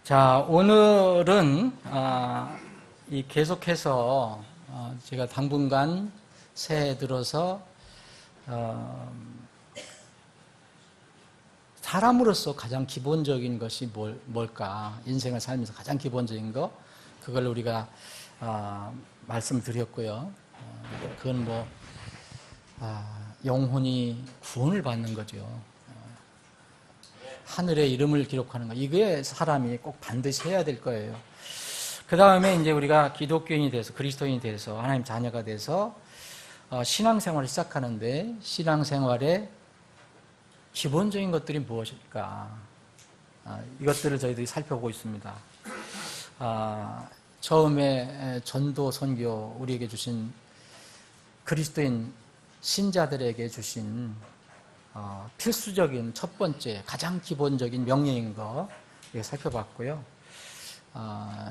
자, 오늘은 계속해서 제가 당분간 새해 들어서 사람으로서 가장 기본적인 것이 뭘까? 인생을 살면서 가장 기본적인 거, 그걸 우리가 말씀을 드렸고요. 그건 영혼이 구원을 받는 거죠. 하늘의 이름을 기록하는 거, 이게 사람이 꼭 반드시 해야 될 거예요. 그 다음에 이제 우리가 기독교인이 돼서, 그리스도인이 돼서, 하나님 자녀가 돼서 신앙생활을 시작하는데, 신앙생활의 기본적인 것들이 무엇일까? 이것들을 저희들이 살펴보고 있습니다. 처음에 전도 선교 우리에게 주신, 그리스도인 신자들에게 주신 필수적인 첫 번째 가장 기본적인 명령인 거 살펴봤고요.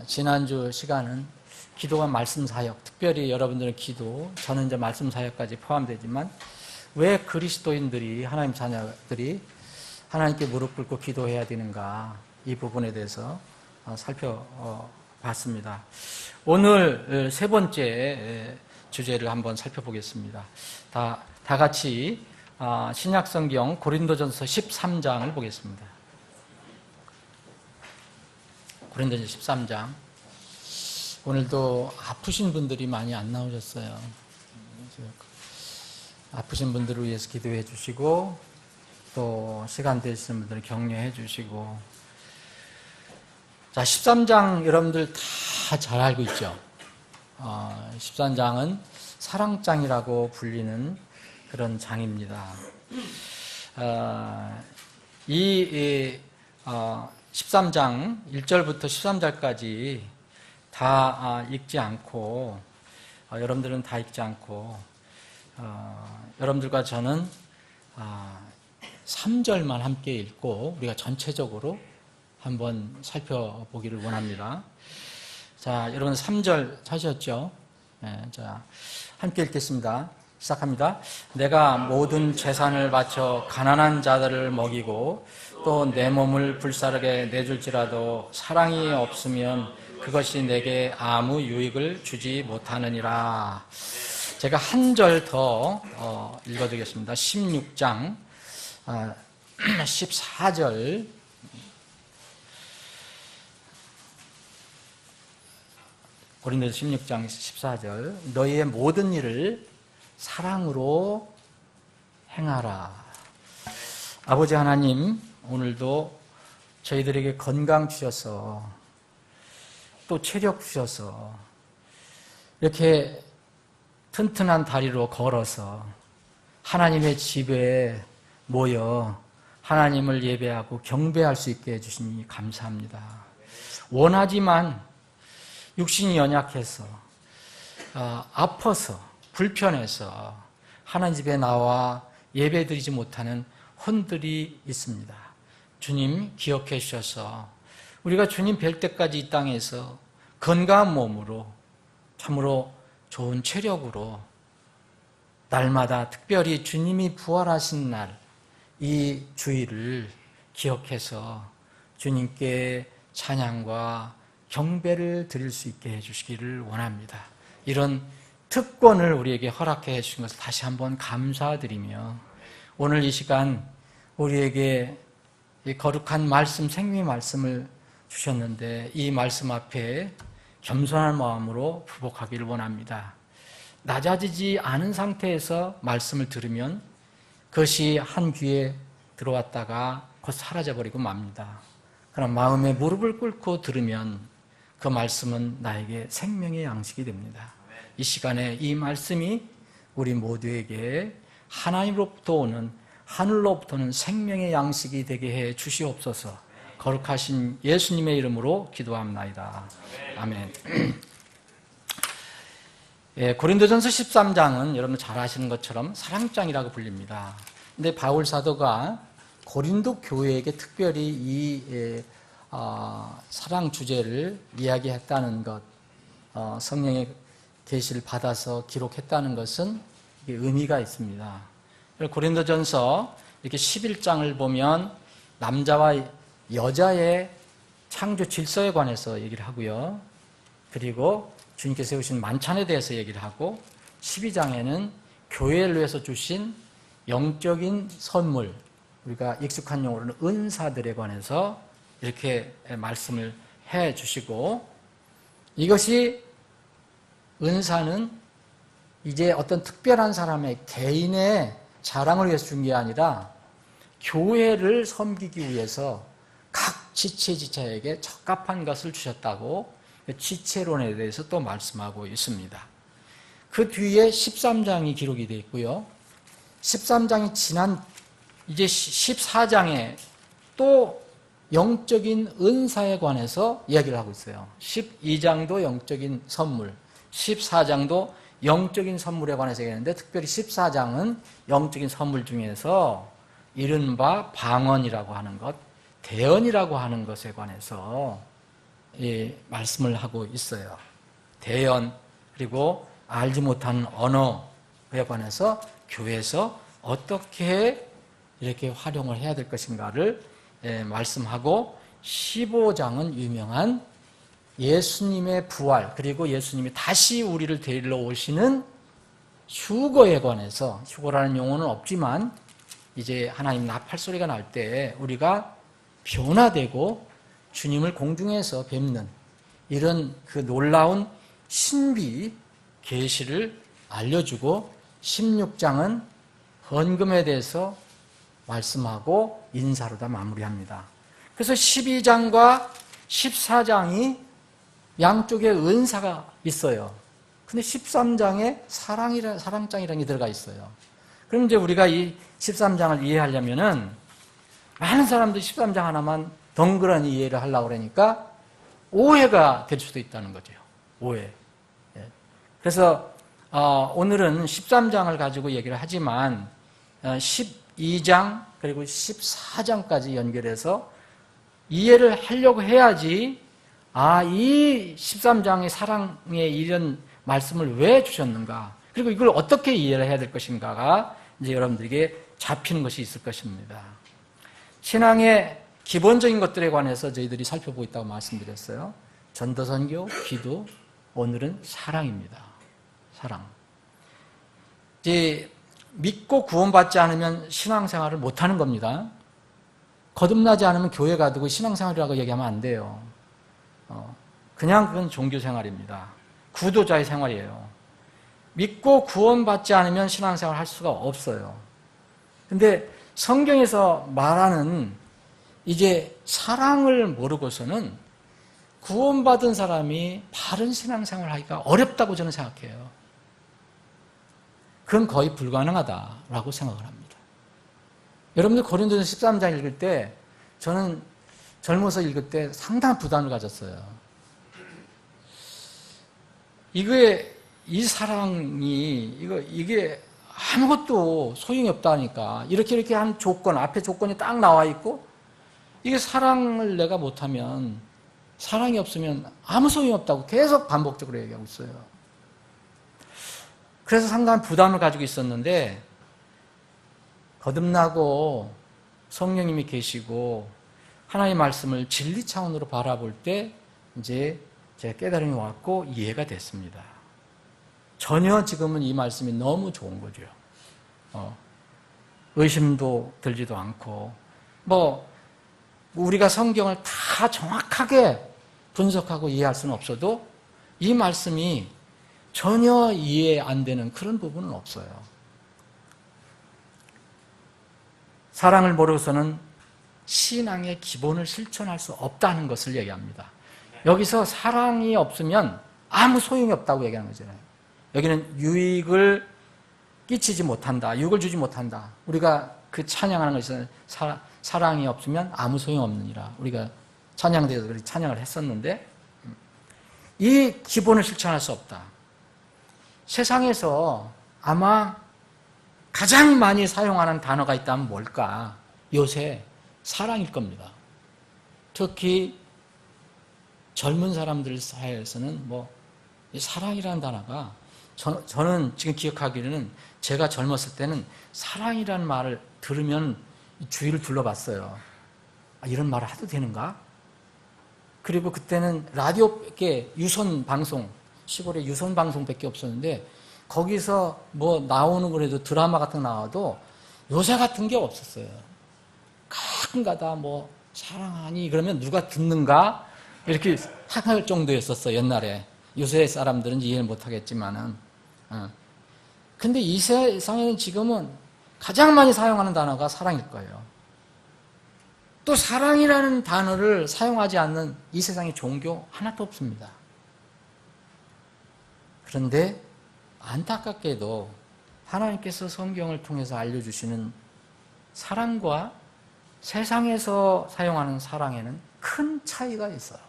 지난주 시간은 기도와 말씀 사역, 특별히 여러분들은 기도, 저는 이제 말씀 사역까지 포함되지만 왜 그리스도인들이, 하나님 자녀들이 하나님께 무릎 꿇고 기도해야 되는가, 이 부분에 대해서 살펴봤습니다. 오늘 세 번째 주제를 한번 살펴보겠습니다. 다 같이 신약성경 고린도전서 13장을 보겠습니다. 고린도전서 13장. 오늘도 아프신 분들이 많이 안 나오셨어요. 아프신 분들을 위해서 기도해 주시고, 또 시간 되시는 분들은 격려해 주시고. 자, 13장 여러분들 다 잘 알고 있죠? 13장은 사랑장이라고 불리는 그런 장입니다. 이 13장 1절부터 13절까지 다 읽지 않고, 여러분들은 다 읽지 않고, 여러분들과 저는 3절만 함께 읽고 우리가 전체적으로 한번 살펴보기를 원합니다. 자, 여러분 3절 찾으셨죠? 네, 자, 함께 읽겠습니다. 시작합니다. 내가 모든 재산을 바쳐 가난한 자들을 먹이고 또 내 몸을 불사르게 내줄지라도 사랑이 없으면 그것이 내게 아무 유익을 주지 못하느니라. 제가 한 절 더 읽어드리겠습니다. 16장 14절. 고린도서 16장 14절. 너희의 모든 일을 사랑으로 행하라. 아버지 하나님, 오늘도 저희들에게 건강 주셔서, 또 체력 주셔서, 이렇게 튼튼한 다리로 걸어서 하나님의 집에 모여 하나님을 예배하고 경배할 수 있게 해주시니 감사합니다. 원하지만 육신이 연약해서, 아파서, 불편해서 하나님 집에 나와 예배드리지 못하는 혼들이 있습니다. 주님 기억해 주셔서 우리가 주님 뵐 때까지 이 땅에서 건강한 몸으로, 참으로 좋은 체력으로 날마다, 특별히 주님이 부활하신 날 이 주일을 기억해서 주님께 찬양과 경배를 드릴 수 있게 해주시기를 원합니다. 이런 특권을 우리에게 허락해 주신 것을 다시 한번 감사드리며, 오늘 이 시간 우리에게 이 거룩한 말씀, 생명의 말씀을 주셨는데 이 말씀 앞에 겸손한 마음으로 부복하기를 원합니다. 낮아지지 않은 상태에서 말씀을 들으면 그것이 한 귀에 들어왔다가 곧 사라져버리고 맙니다. 그러나 마음에 무릎을 꿇고 들으면 그 말씀은 나에게 생명의 양식이 됩니다. 이 시간에 이 말씀이 우리 모두에게 하나님으로부터 오는, 하늘로부터는 생명의 양식이 되게 해 주시옵소서. 거룩하신 예수님의 이름으로 기도합나이다. 아멘. 예, 고린도전서 13장은 여러분 잘 아시는 것처럼 사랑장이라고 불립니다. 근데 바울 사도가 고린도 교회에게 특별히 이 사랑 주제를 이야기했다는 것, 성령의 계시를 받아서 기록했다는 것은 의미가 있습니다. 고린도전서 이렇게 11장을 보면 남자와 여자의 창조 질서에 관해서 얘기를 하고요. 그리고 주님께서 세우신 만찬에 대해서 얘기를 하고 12장에는 교회를 위해서 주신 영적인 선물, 우리가 익숙한 용어로는 은사들에 관해서 이렇게 말씀을 해 주시고, 이것이 은사는 이제 어떤 특별한 사람의 개인의 자랑을 위해서 준 게 아니라 교회를 섬기기 위해서 각 지체에게 적합한 것을 주셨다고 지체론에 대해서 또 말씀하고 있습니다. 그 뒤에 13장이 기록이 되어 있고요. 13장이 지난 이제 14장에 또 영적인 은사에 관해서 이야기를 하고 있어요. 12장도 영적인 선물, 14장도 영적인 선물에 관해서 얘기하는데, 특별히 14장은 영적인 선물 중에서 이른바 방언이라고 하는 것, 대언이라고 하는 것에 관해서 말씀을 하고 있어요. 대언, 그리고 알지 못하는 언어에 관해서 교회에서 어떻게 이렇게 활용을 해야 될 것인가를 말씀하고, 15장은 유명한 예수님의 부활, 그리고 예수님이 다시 우리를 데리러 오시는 휴거에 관해서, 휴거라는 용어는 없지만 이제 하나님 나팔 소리가 날 때 우리가 변화되고 주님을 공중에서 뵙는 이런 그 놀라운 신비 계시를 알려주고, 16장은 헌금에 대해서 말씀하고 인사로 다 마무리합니다. 그래서 12장과 14장이 양쪽에 은사가 있어요. 근데 13장에 사랑장이라는 게 들어가 있어요. 그럼 이제 우리가 이 13장을 이해하려면은, 많은 사람들이 13장 하나만 덩그러니 이해를 하려고 그러니까 오해가 될 수도 있다는 거죠. 오해. 그래서 오늘은 13장을 가지고 얘기를 하지만 12장 그리고 14장까지 연결해서 이해를 하려고 해야지, 이 13장의 사랑의 이런 말씀을 왜 주셨는가, 그리고 이걸 어떻게 이해를 해야 될 것인가가 이제 여러분들에게 잡히는 것이 있을 것입니다. 신앙의 기본적인 것들에 관해서 저희들이 살펴보고 있다고 말씀드렸어요. 전도선교, 기도, 오늘은 사랑입니다. 사랑. 이제 믿고 구원받지 않으면 신앙생활을 못하는 겁니다. 거듭나지 않으면 교회 가두고 신앙생활이라고 얘기하면 안 돼요. 그냥 그건 종교생활입니다. 구도자의 생활이에요. 믿고 구원받지 않으면 신앙생활을 할 수가 없어요. 근데 성경에서 말하는 이제 사랑을 모르고서는 구원받은 사람이 바른 신앙생활을 하기가 어렵다고 저는 생각해요. 그건 거의 불가능하다라고 생각을 합니다. 여러분들 고린도서 13장 읽을 때, 저는 젊어서 읽을 때 상당한 부담을 가졌어요. 이 사랑이, 이게 아무것도 소용이 없다니까. 이렇게 한 조건, 앞에 조건이 딱 나와 있고, 이게 사랑을 내가 못하면, 사랑이 없으면 아무 소용이 없다고 계속 반복적으로 얘기하고 있어요. 그래서 상당한 부담을 가지고 있었는데, 거듭나고 성령님이 계시고 하나님의 말씀을 진리 차원으로 바라볼 때 이제 제가 깨달음이 왔고 이해가 됐습니다. 전혀 지금은 이 말씀이 너무 좋은 거죠. 의심도 들지도 않고, 우리가 성경을 다 정확하게 분석하고 이해할 수는 없어도 이 말씀이 전혀 이해 안 되는 그런 부분은 없어요. 사랑을 모르고서는 신앙의 기본을 실천할 수 없다는 것을 얘기합니다. 여기서 사랑이 없으면 아무 소용이 없다고 얘기하는 거잖아요. 여기는 유익을 끼치지 못한다, 유익을 주지 못한다. 우리가 그 찬양하는 것에서 사랑이 없으면 아무 소용없느니라. 우리가 찬양대에서 그렇게 찬양을 했었는데, 이 기본을 실천할 수 없다. 세상에서 아마 가장 많이 사용하는 단어가 있다면 뭘까? 요새 사랑일 겁니다. 특히 젊은 사람들 사이에서는 사랑이라는 단어가, 저는 지금 기억하기로는 제가 젊었을 때는 사랑이라는 말을 들으면 주위를 둘러봤어요. 이런 말을 해도 되는가? 그리고 그때는 라디오밖에 유선 방송, 시골에 유선 방송밖에 없었는데 거기서 뭐 나오는 거라도 드라마 같은 거 나와도 요새 같은 게 없었어요. 가끔가다 뭐 사랑하니 그러면 누가 듣는가 이렇게 할 정도였었어 옛날에. 요새 사람들은 이해를 못하겠지만은. 근데 이 세상에는 지금은 가장 많이 사용하는 단어가 사랑일 거예요. 또 사랑이라는 단어를 사용하지 않는 이 세상에 종교 하나도 없습니다. 그런데 안타깝게도 하나님께서 성경을 통해서 알려주시는 사랑과 세상에서 사용하는 사랑에는 큰 차이가 있어요.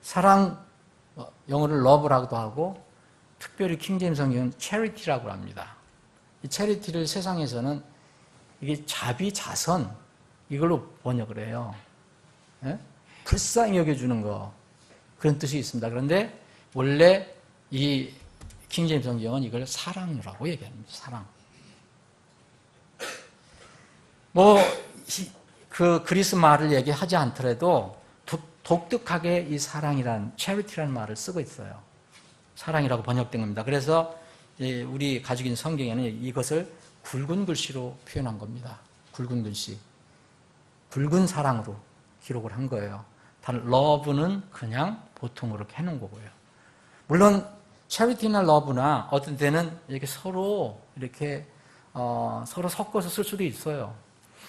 사랑, 영어를 love라고도 하고 특별히 킹제임스 성경은 charity라고 합니다. 이 charity를 세상에서는 이게 자비자선 이걸로 번역을 해요. 예? 불쌍히 여겨주는 거 그런 뜻이 있습니다. 그런데 원래 이 킹제임스 성경은 이걸 사랑이라고 얘기합니다. 사랑. 뭐 그 그리스 말을 얘기하지 않더라도 독특하게 이 사랑이란 charity라는 말을 쓰고 있어요. 사랑이라고 번역된 겁니다. 그래서 우리 가지고 있는 성경에는 이것을 굵은 글씨로 표현한 겁니다. 굵은 글씨. 굵은 사랑으로 기록을 한 거예요. 단 love는 그냥 보통 그렇게 해놓은 거고요. 물론 charity나 love나 어떤 때는 이렇게 서로 이렇게 서로 섞어서 쓸 수도 있어요.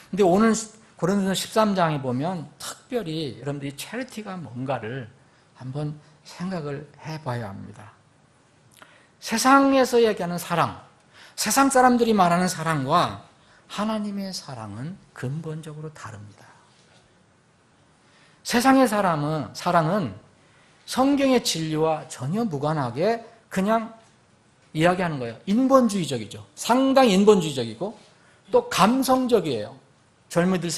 근데 오늘 고린도서 13장에 보면 특별히 여러분들이 charity가 뭔가를 한번 생각을 해봐야 합니다. 세상에서 얘기하는 사랑, 세상 사람들이 말하는 사랑과 하나님의 사랑은 근본적으로 다릅니다. 세상의 사랑은 성경의 진리와 전혀 무관하게 그냥 이야기하는 거예요. 인본주의적이죠. 상당히 인본주의적이고 또 감성적이에요. 젊은이들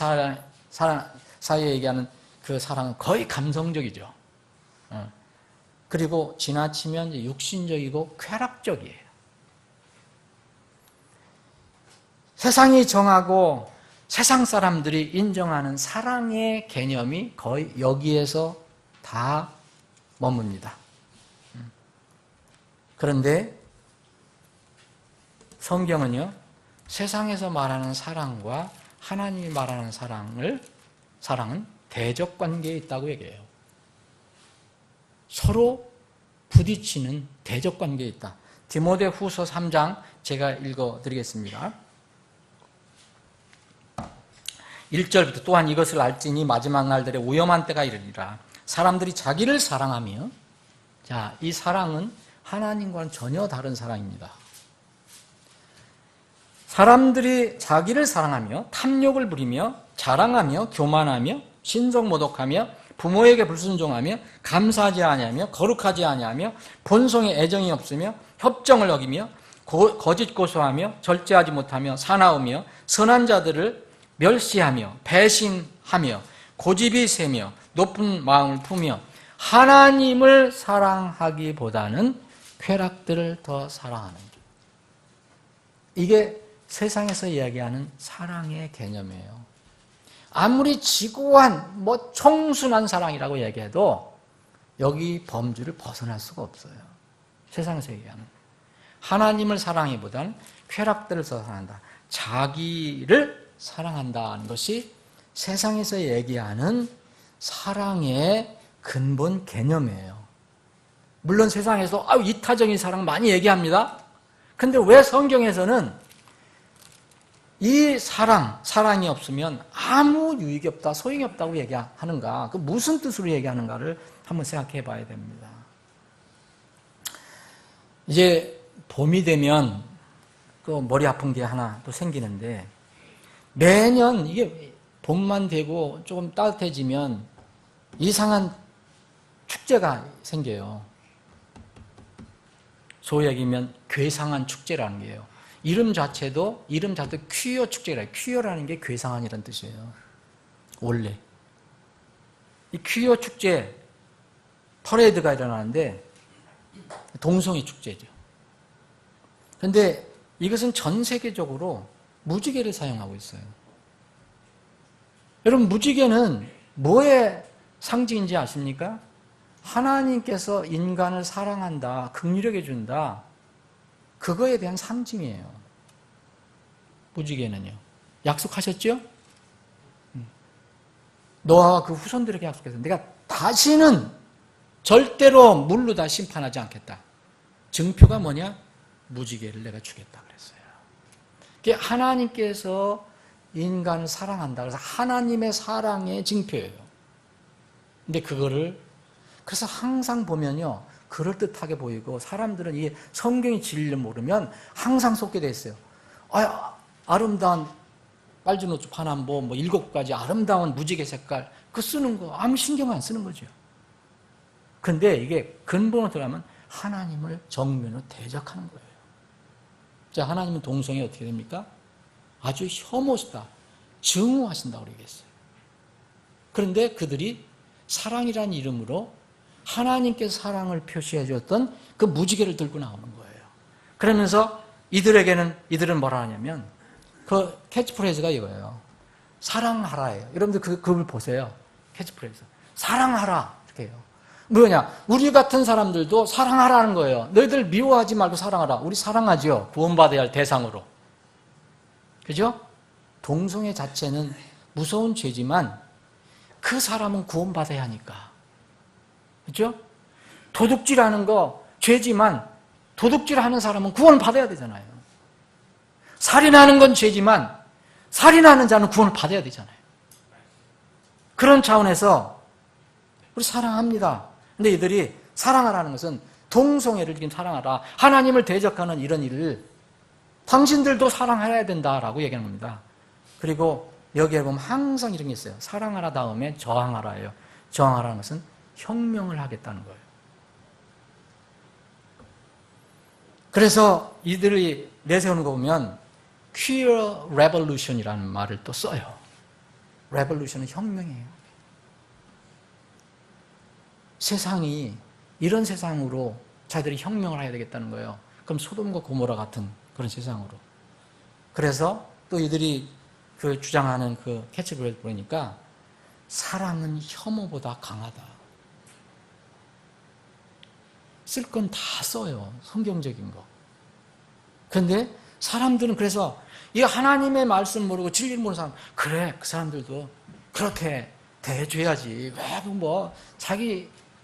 사이에 얘기하는 그 사랑은 거의 감성적이죠. 그리고 지나치면 육신적이고 쾌락적이에요. 세상이 정하고 세상 사람들이 인정하는 사랑의 개념이 거의 여기에서 다 머뭅니다. 그런데 성경은요, 세상에서 말하는 사랑과 하나님이 말하는 사랑은 대적 관계에 있다고 얘기해요. 서로 부딪히는 대적 관계에 있다. 디모데후서 3장 제가 읽어드리겠습니다. 1절부터 또한 이것을 알지니 마지막 날들에 위험한 때가 이르리라. 사람들이 자기를 사랑하며, 자, 이 사랑은 하나님과는 전혀 다른 사랑입니다. 사람들이 자기를 사랑하며 탐욕을 부리며 자랑하며 교만하며 신성모독하며 부모에게 불순종하며 감사하지 아니하며 거룩하지 아니하며 본성에 애정이 없으며 협정을 어기며 거짓 고소하며 절제하지 못하며 사나우며 선한 자들을 멸시하며 배신하며 고집이 세며 높은 마음을 품며 하나님을 사랑하기보다는 쾌락들을 더 사랑하는 것. 이게 세상에서 이야기하는 사랑의 개념이에요. 아무리 지고한 청순한 사랑이라고 얘기해도 여기 범주를 벗어날 수가 없어요. 세상에서 얘기하는 하나님을 사랑하기보다는 쾌락들을 사랑한다. 자기를 사랑한다는 것이 세상에서 얘기하는 사랑의 근본 개념이에요. 물론 세상에서 이타적인 사랑 많이 얘기합니다. 근데 왜 성경에서는 이 사랑이 없으면 아무 유익이 없다, 소용이 없다고 얘기하는가? 그 무슨 뜻으로 얘기하는가를 한번 생각해 봐야 됩니다. 이제 봄이 되면 또 머리 아픈 게 하나 또 생기는데 매년 이게 봄만 되고 조금 따뜻해지면 이상한 축제가 생겨요. 소위 얘기하면 괴상한 축제라는 게요. 이름 자체도 퀴어 축제라. 퀴어라는 게 괴상한이라는 뜻이에요. 원래 이 퀴어 축제 퍼레이드가 일어나는데 동성애 축제죠. 그런데 이것은 전 세계적으로 무지개를 사용하고 있어요. 여러분 무지개는 뭐의 상징인지 아십니까? 하나님께서 인간을 사랑한다, 긍휼하게 준다. 그거에 대한 상징이에요. 무지개는요. 약속하셨죠? 너와 그 후손들에게 약속해서 내가 다시는 절대로 물로 다 심판하지 않겠다. 증표가 뭐냐? 무지개를 내가 주겠다 그랬어요. 하나님께서 인간을 사랑한다. 그래서 하나님의 사랑의 증표예요. 근데 그래서 항상 보면요, 그럴듯하게 보이고 사람들은 이 성경의 진리를 모르면 항상 속게 돼 있어요. 아름다운 빨주노초 파남보 7가지 아름다운 무지개 색깔 그거 쓰는 거 아무 신경 안 쓰는 거죠. 근데 이게 근본으로 들어가면 하나님을 정면으로 대적하는 거예요. 자, 하나님은 동성애 어떻게 됩니까? 아주 혐오시다, 증오하신다고 그러겠어요. 그런데 그들이 사랑이라는 이름으로 하나님께서 사랑을 표시해 주었던 그 무지개를 들고 나오는 거예요. 그러면서 이들은 뭐라 하냐면 그 캐치프레이즈가 이거예요. 사랑하라예요. 여러분들 그걸 보세요. 캐치프레이즈. 사랑하라. 이렇게 해요. 뭐냐? 우리 같은 사람들도 사랑하라는 거예요. 너희들 미워하지 말고 사랑하라. 우리 사랑하죠. 구원받아야 할 대상으로. 그죠? 동성애 자체는 무서운 죄지만 그 사람은 구원받아야 하니까. 그죠? 도둑질하는 거 죄지만 도둑질하는 사람은 구원을 받아야 되잖아요. 살인하는 건 죄지만 살인하는 자는 구원을 받아야 되잖아요. 그런 차원에서 우리 사랑합니다. 근데 이들이 사랑하라는 것은 동성애를 지금 사랑하라, 하나님을 대적하는 이런 일을 당신들도 사랑해야 된다라고 얘기하는 겁니다. 그리고 여기에 보면 항상 이런 게 있어요. 사랑하라 다음에 저항하라예요. 저항하라는 것은 혁명을 하겠다는 거예요. 그래서 이들이 내세우는 거 보면 Queer Revolution이라는 말을 또 써요. Revolution은 혁명이에요. 세상이 이런 세상으로 자기들이 혁명을 해야 되겠다는 거예요. 그럼 소돔과 고모라 같은 그런 세상으로. 그래서 또 이들이 그 주장하는 그 캐치프레이즈 보니까 사랑은 혐오보다 강하다. 쓸 건 다 써요. 성경적인 거. 그런데 사람들은 그래서 이 하나님의 말씀 모르고 진리를 모르는 사람, 그래, 그 사람들도 그렇게 대해줘야지. 왜 뭐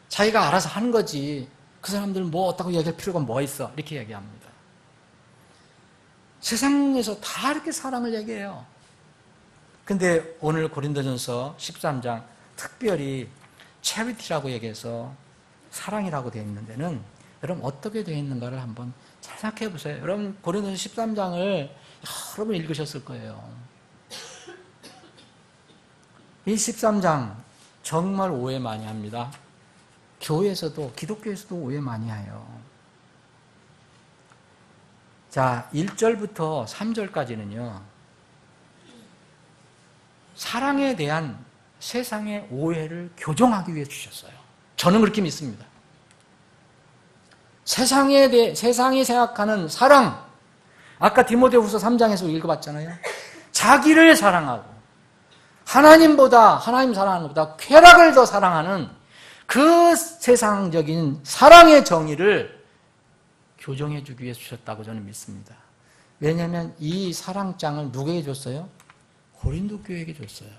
자기가 알아서 하는 거지. 그 사람들은 뭐 어떻고 얘기할 필요가 뭐 있어. 이렇게 얘기합니다. 세상에서 다 이렇게 사랑을 얘기해요. 근데 오늘 고린도전서 13장 특별히 charity라고 얘기해서 사랑이라고 되어 있는 데는 여러분 어떻게 되어 있는가를 한번 잘 생각해 보세요. 여러분 고린도전서 13장을 여러 번 읽으셨을 거예요. 이 13장 정말 오해 많이 합니다. 교회에서도, 기독교에서도 오해 많이 해요. 자, 1절부터 3절까지는요, 사랑에 대한 세상의 오해를 교정하기 위해 주셨어요. 저는 그렇게 믿습니다. 세상이 생각하는 사랑, 아까 디모데후서 3장에서 읽어봤잖아요. 자기를 사랑하고 하나님 사랑하는 것보다 쾌락을 더 사랑하는 그 세상적인 사랑의 정의를 교정해 주기 위해 주셨다고 저는 믿습니다. 왜냐하면 이 사랑장을 누구에게 줬어요? 고린도 교회에게 줬어요.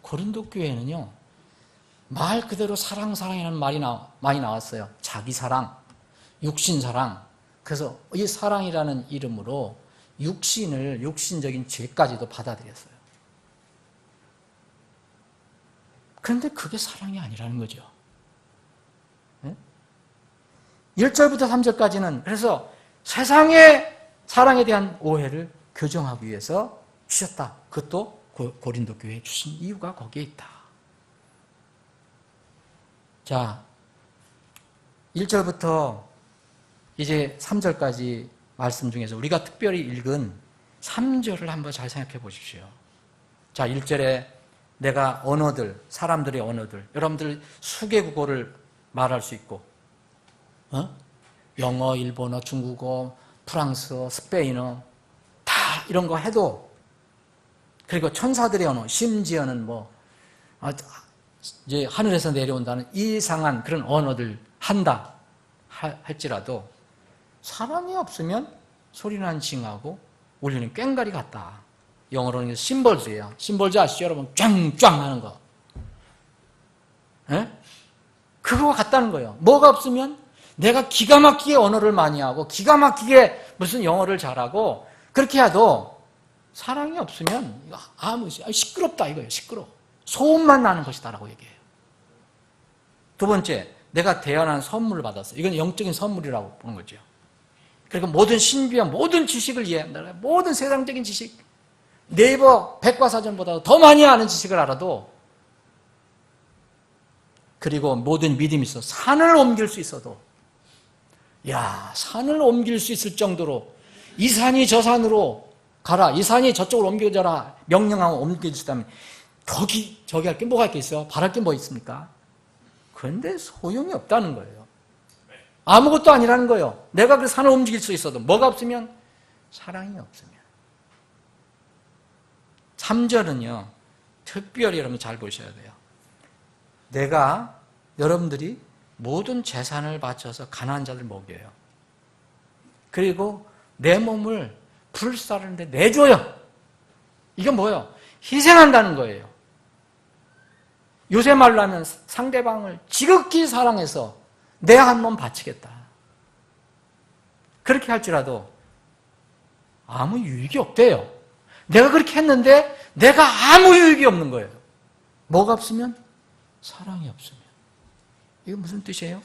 고린도 교회는요, 말 그대로 사랑이라는 말이 많이 나왔어요. 자기 사랑, 육신 사랑. 그래서 이 사랑이라는 이름으로 육신적인 죄까지도 받아들였어요. 그런데 그게 사랑이 아니라는 거죠. 1절부터 3절까지는 그래서 세상의 사랑에 대한 오해를 교정하기 위해서 주셨다. 그것도 고린도 교회에 주신 이유가 거기에 있다. 자, 1절부터 이제 3절까지 말씀 중에서 우리가 특별히 읽은 3절을 한번 잘 생각해 보십시오. 자, 1절에 내가 사람들의 언어들, 여러분들 수개국어를 말할 수 있고, 영어, 일본어, 중국어, 프랑스어, 스페인어, 다 이런 거 해도, 그리고 천사들의 언어, 심지어는 이제 하늘에서 내려온다는 이상한 그런 언어들 한다 할지라도 사랑이 없으면 소리난 징하고 울리는 꽹과리 같다. 영어로는 심벌즈예요. 심벌즈 아시죠, 여러분? 짱짱 하는 거. 예? 그거와 같다는 거예요. 뭐가 없으면 내가 기가 막히게 언어를 많이 하고 기가 막히게 무슨 영어를 잘하고 그렇게 해도 사랑이 없으면 아무 시끄럽다 이거예요. 시끄러워. 소음만 나는 것이다라고 얘기해요. 두 번째, 내가 대연한 선물을 받았어요. 이건 영적인 선물이라고 보는 거죠. 그러니까 모든 신비한 모든 지식을 이해한다. 모든 세상적인 지식, 네이버 백과사전보다 더 많이 아는 지식을 알아도, 그리고 모든 믿음이 있어 산을 옮길 수 있어도, 야, 산을 옮길 수 있을 정도로 이 산이 저 산으로 가라, 이 산이 저쪽으로 옮겨져라 명령하고 옮겨주시다면 저기 할 게 뭐가 있겠어요? 바랄 게 뭐 있습니까? 그런데 소용이 없다는 거예요. 아무것도 아니라는 거예요. 내가 그 산을 움직일 수 있어도 뭐가 없으면? 사랑이 없으면. 3절은요 특별히 여러분 잘 보셔야 돼요. 내가 여러분들이 모든 재산을 바쳐서 가난한 자들 먹여요. 그리고 내 몸을 불사르는데 내줘요. 이건 뭐예요? 희생한다는 거예요. 요새 말로 하면 상대방을 지극히 사랑해서 내 한 몸 바치겠다. 그렇게 할지라도 아무 유익이 없대요. 내가 그렇게 했는데 내가 아무 유익이 없는 거예요. 뭐가 없으면? 사랑이 없으면. 이게 무슨 뜻이에요?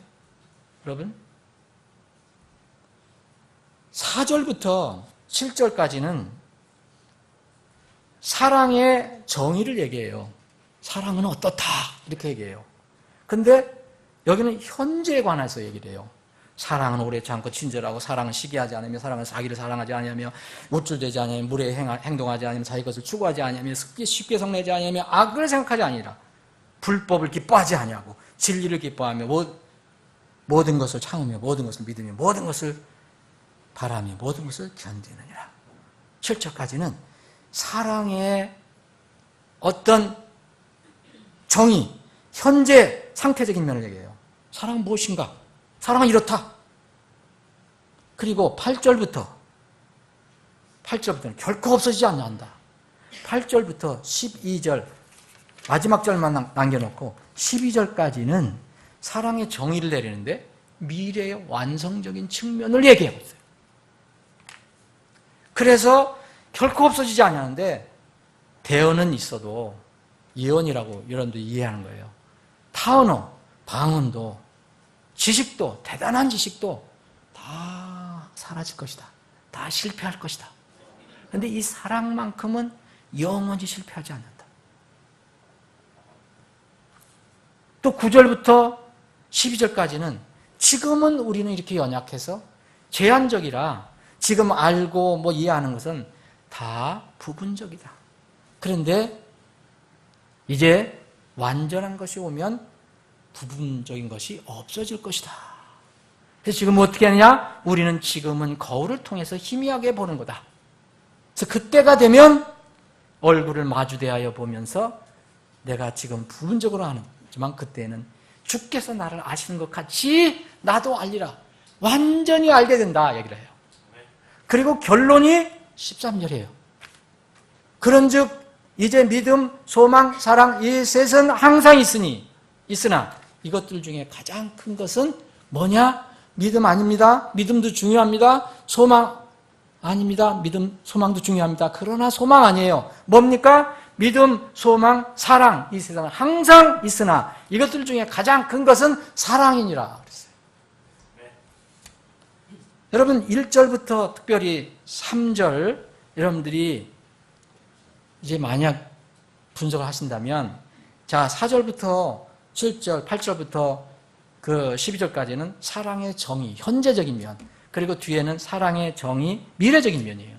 여러분? 4절부터 7절까지는 사랑의 정의를 얘기해요. 사랑은 어떻다 이렇게 얘기해요. 근데 여기는 현재에 관해서 얘기를 해요. 사랑은 오래 참고 친절하고, 사랑은 시기하지 않으며, 사랑은 자기를 사랑하지 않으며, 우쭐대지 않으며, 무례히 행동하지 않으며, 자기 것을 추구하지 않으며, 쉽게 성내지 않으며, 악을 생각하지 아니라, 불법을 기뻐하지 아니하고, 진리를 기뻐하며, 모든 것을 참으며, 모든 것을 믿으며, 모든 것을 바라며, 모든 것을 견디느니라. 7절까지는 사랑의 어떤 정의, 현재 상태적인 면을 얘기해요. 사랑은 무엇인가? 사랑은 이렇다. 그리고 8절부터는 결코 없어지지 않는다. 8절부터 12절 마지막 절만 남겨놓고 12절까지는 사랑의 정의를 내리는데 미래의 완성적인 측면을 얘기하고 있어요. 그래서 결코 없어지지 않는데 대언은 있어도 예언이라고 여러분들이 이해하는 거예요. 타언어, 방언도, 지식도, 대단한 지식도 다 사라질 것이다. 다 실패할 것이다. 그런데 이 사랑만큼은 영원히 실패하지 않는다. 또 9절부터 12절까지는 지금은 우리는 이렇게 연약해서 제한적이라 지금 알고 뭐 이해하는 것은 다 부분적이다. 그런데 이제 완전한 것이 오면 부분적인 것이 없어질 것이다. 그래서 지금 어떻게 하느냐? 우리는 지금은 거울을 통해서 희미하게 보는 거다. 그래서 그때가 되면 얼굴을 마주대하여 보면서 내가 지금 부분적으로 하지만 그때는 주께서 나를 아시는 것 같이 나도 알리라. 완전히 알게 된다 얘기를 해요. 그리고 결론이 13절이에요. 그런즉 이제 믿음, 소망, 사랑 이 셋은 항상 있으나 이것들 중에 가장 큰 것은 뭐냐? 믿음 아닙니다. 믿음도 중요합니다. 소망 아닙니다. 믿음, 소망도 중요합니다. 그러나 소망 아니에요. 뭡니까? 믿음, 소망, 사랑 이 세상은 항상 있으나 이것들 중에 가장 큰 것은 사랑이니라 그랬어요. 여러분 1절부터 특별히 3절 여러분들이 이제 만약 분석을 하신다면 자 4절부터 7절, 8절부터 그 12절까지는 사랑의 정의, 현재적인 면, 그리고 뒤에는 사랑의 정의, 미래적인 면이에요.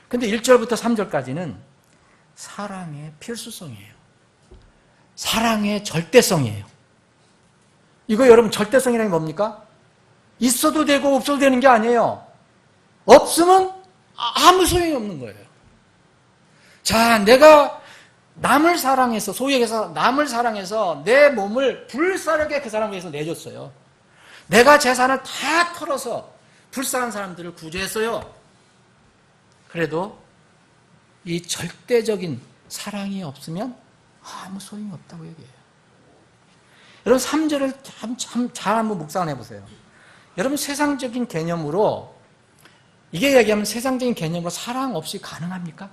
근데 1절부터 3절까지는 사랑의 필수성이에요. 사랑의 절대성이에요. 이거 여러분 절대성이라는 게 뭡니까? 있어도 되고 없어도 되는 게 아니에요. 없으면 아무 소용이 없는 거예요. 자, 내가 남을 사랑해서, 소위 얘기해서 남을 사랑해서 내 몸을 불사르게 그 사람을 위해서 내줬어요. 내가 재산을 다 털어서 불쌍한 사람들을 구제했어요. 그래도 이 절대적인 사랑이 없으면 아무 소용이 없다고 얘기해요. 여러분 3절을 잘 한번 묵상을 해보세요. 여러분 세상적인 개념으로, 이게 얘기하면 세상적인 개념으로 사랑 없이 가능합니까?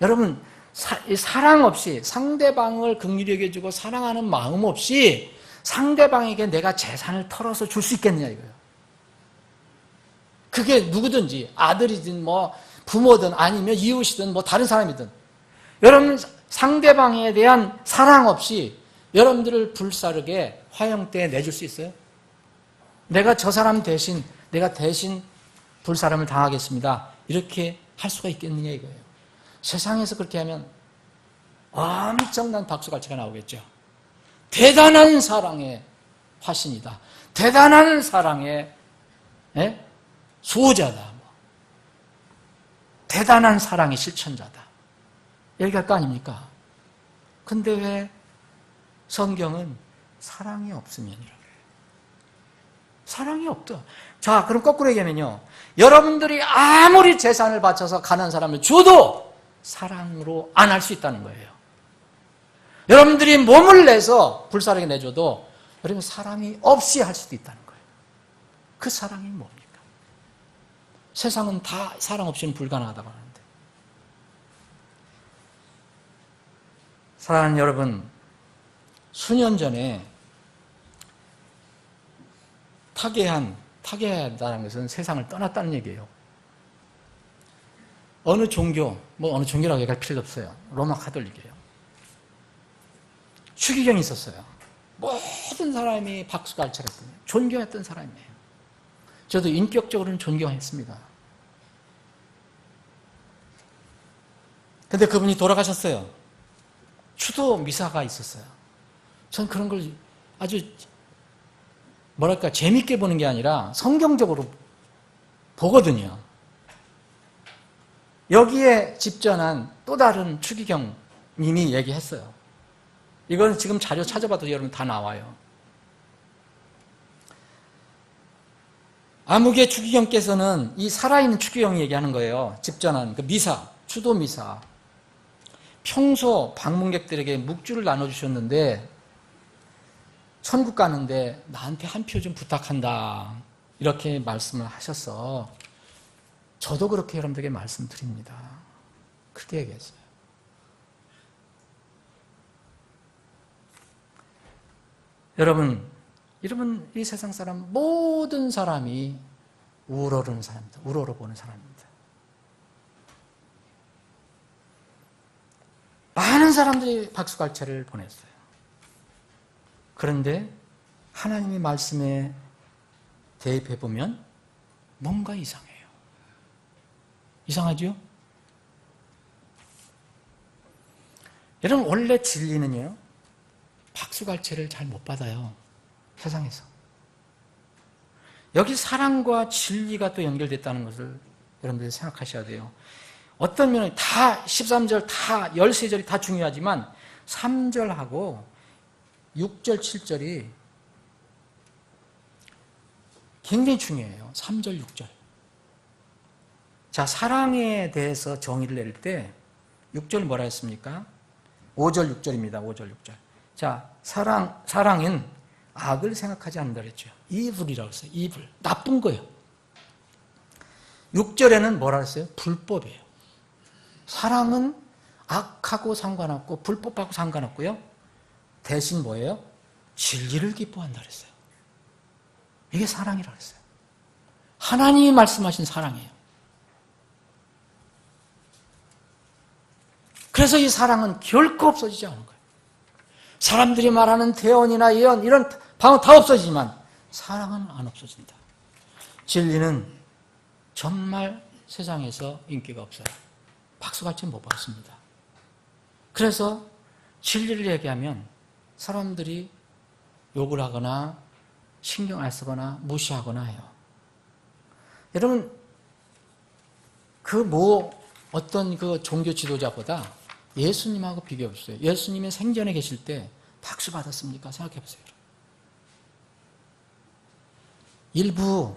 여러분 사랑 없이, 상대방을 긍휼히 여겨주고 사랑하는 마음 없이 상대방에게 내가 재산을 털어서 줄 수 있겠느냐 이거예요. 그게 누구든지, 아들이든 뭐 부모든 아니면 이웃이든 뭐 다른 사람이든, 여러분 상대방에 대한 사랑 없이 여러분들을 불사르게 화형대에 내줄 수 있어요? 내가 저 사람 대신, 내가 대신 불사람을 당하겠습니다, 이렇게 할 수가 있겠느냐 이거예요. 세상에서 그렇게 하면 엄청난 박수갈채가 나오겠죠. 대단한 사랑의 화신이다, 대단한 사랑의 수호자다, 대단한 사랑의 실천자다, 얘기할 거 아닙니까? 근데 왜 성경은 사랑이 없으면이라고 해요? 사랑이 없다. 자, 그럼 거꾸로 얘기하면요, 여러분들이 아무리 재산을 바쳐서 가난한 사람을 줘도 사랑으로 안 할 수 있다는 거예요. 여러분들이 몸을 내서 불사르게 내줘도 여러분 사랑이 없이 할 수도 있다는 거예요. 그 사랑이 뭡니까? 세상은 다 사랑 없이는 불가능하다고 하는데. 사랑하는 여러분, 수년 전에 타계하다는 것은 세상을 떠났다는 얘기예요. 어느 종교, 어느 종교라고 얘기할 필요도 없어요. 로마 카톨릭이에요. 추기경이 있었어요. 모든 사람이 박수갈채했거든요. 존경했던 사람이에요. 저도 인격적으로는 존경했습니다. 근데 그분이 돌아가셨어요. 추도 미사가 있었어요. 전 그런 걸 아주 재밌게 보는 게 아니라 성경적으로 보거든요. 여기에 집전한 또 다른 추기경님이 얘기했어요. 이건 지금 자료 찾아봐도 여러분 다 나와요. 아무개 추기경께서는 이 살아있는 추기경이 얘기하는 거예요. 집전한 그 미사, 추도 미사. 평소 방문객들에게 묵주를 나눠주셨는데 천국 가는데 나한테 한 표 좀 부탁한다, 이렇게 말씀을 하셔서 저도 그렇게 여러분들에게 말씀드립니다, 그렇게 얘기했어요. 여러분 이 세상 사람, 모든 사람이 우러르는 사람입니다. 우러러 보는 사람입니다. 많은 사람들이 박수갈채를 보냈어요. 그런데 하나님의 말씀에 대입해 보면 뭔가 이상해요. 이상하죠? 여러분 원래 진리는요, 박수갈채를 잘 못 받아요, 세상에서. 여기 사랑과 진리가 또 연결됐다는 것을 여러분들이 생각하셔야 돼요. 어떤 면은 다 13절 다 13절이 다 중요하지만 3절하고 6절 7절이 굉장히 중요해요. 3절 6절. 자, 사랑에 대해서 정의를 내릴 때 6절 뭐라 했습니까? 5절 6절입니다. 5절 6절. 자, 사랑은 악을 생각하지 않는다 그랬죠. 이불이라고 했어요. 이불. 나쁜 거예요. 6절에는 뭐라 했어요? 불법이에요. 사랑은 악하고 상관없고 불법하고 상관없고요. 대신 뭐예요? 진리를 기뻐한다 그랬어요. 이게 사랑이라고 했어요. 하나님이 말씀하신 사랑이에요. 그래서 이 사랑은 결코 없어지지 않은 거예요. 사람들이 말하는 대언이나 예언 이런 방언 다 없어지지만 사랑은 안 없어진다. 진리는 정말 세상에서 인기가 없어요. 박수갈채 못 받습니다. 그래서 진리를 얘기하면 사람들이 욕을 하거나 신경 안 쓰거나 무시하거나 해요. 여러분 어떤 그 종교 지도자보다 예수님하고 비교해 보세요. 예수님이 생전에 계실 때 박수 받았습니까? 생각해 보세요. 일부